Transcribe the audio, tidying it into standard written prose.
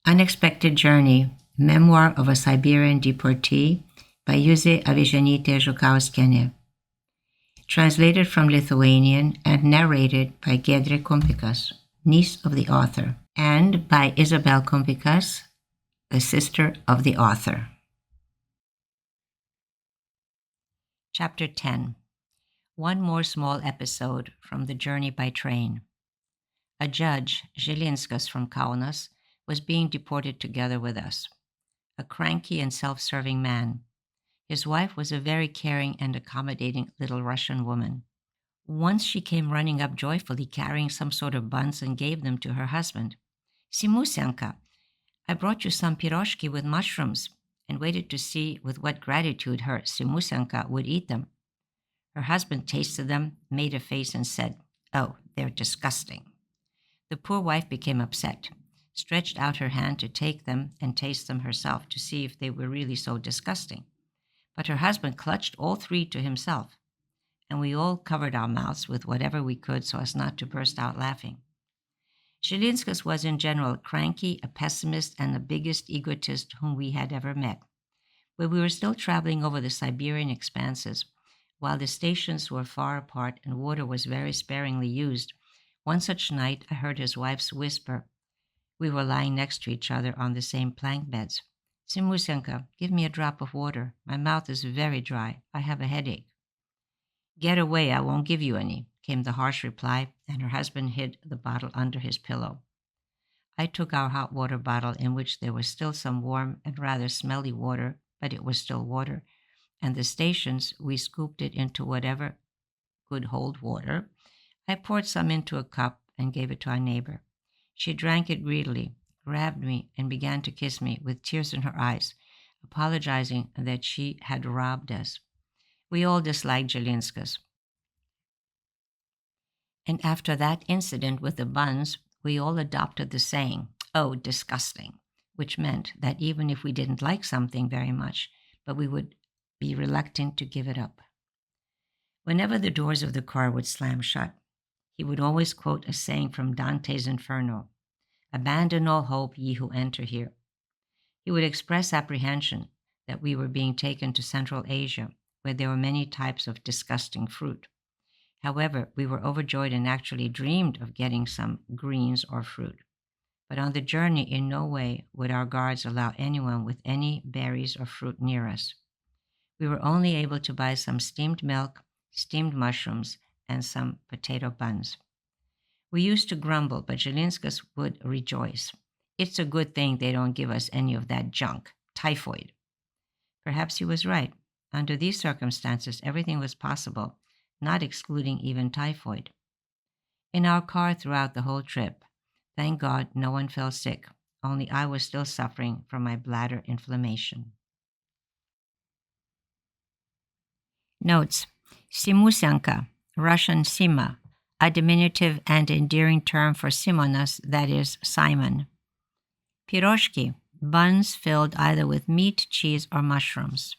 Unexpected Journey, Memoir of a Siberian Deportee by Juzė Avižienytė-Žukauskiene. Translated from Lithuanian and narrated by Giedrė Kumpikas, niece of the author, and by Isabelle Kumpikas, the sister of the author. Chapter 10. One more small episode from the journey by train. A judge, Žilinskas from Kaunas, was being deported together with us. A cranky and self-serving man. His wife was a very caring and accommodating little Russian woman. Once she came running up joyfully carrying some sort of buns and gave them to her husband. "Simusenka, I brought you some piroshki with mushrooms," and waited to see with what gratitude her Simusenka would eat them. Her husband tasted them, made a face and said, "Oh, they're disgusting." The poor wife became upset, stretched out her hand to take them and taste them herself to see if they were really so disgusting. But her husband clutched all three to himself, and we all covered our mouths with whatever we could so as not to burst out laughing. Žilinskas was in general cranky, a pessimist, and the biggest egotist whom we had ever met. When we were still traveling over the Siberian expanses, while the stations were far apart and water was very sparingly used, one such night I heard his wife's whisper. We were lying next to each other on the same plank beds. "Simusenka, give me a drop of water. My mouth is very dry. I have a headache." "Get away, I won't give you any," came the harsh reply, and her husband hid the bottle under his pillow. I took our hot water bottle, in which there was still some warm and rather smelly water, but it was still water, and the stations, we scooped it into whatever could hold water. I poured some into a cup and gave it to our neighbor. She drank it greedily, grabbed me, and began to kiss me with tears in her eyes, apologizing that she had robbed us. We all disliked Žilinskas. And after that incident with the buns, we all adopted the saying, "Oh, disgusting," which meant that even if we didn't like something very much, but we would be reluctant to give it up. Whenever the doors of the car would slam shut, he would always quote a saying from Dante's Inferno, "Abandon all hope, ye who enter here." He would express apprehension that we were being taken to Central Asia, where there were many types of disgusting fruit. However, we were overjoyed and actually dreamed of getting some greens or fruit. But on the journey, in no way would our guards allow anyone with any berries or fruit near us. We were only able to buy some steamed milk, steamed mushrooms, and some potato buns. We used to grumble, but Žilinskas would rejoice. "It's a good thing they don't give us any of that junk, typhoid." Perhaps he was right. Under these circumstances, everything was possible, not excluding even typhoid. In our car throughout the whole trip, thank God no one fell sick, only I was still suffering from my bladder inflammation. Notes: Simusenka, Russian Sima, a diminutive and endearing term for Simonas, that is, Simon. Piroshki, buns filled either with meat, cheese, or mushrooms.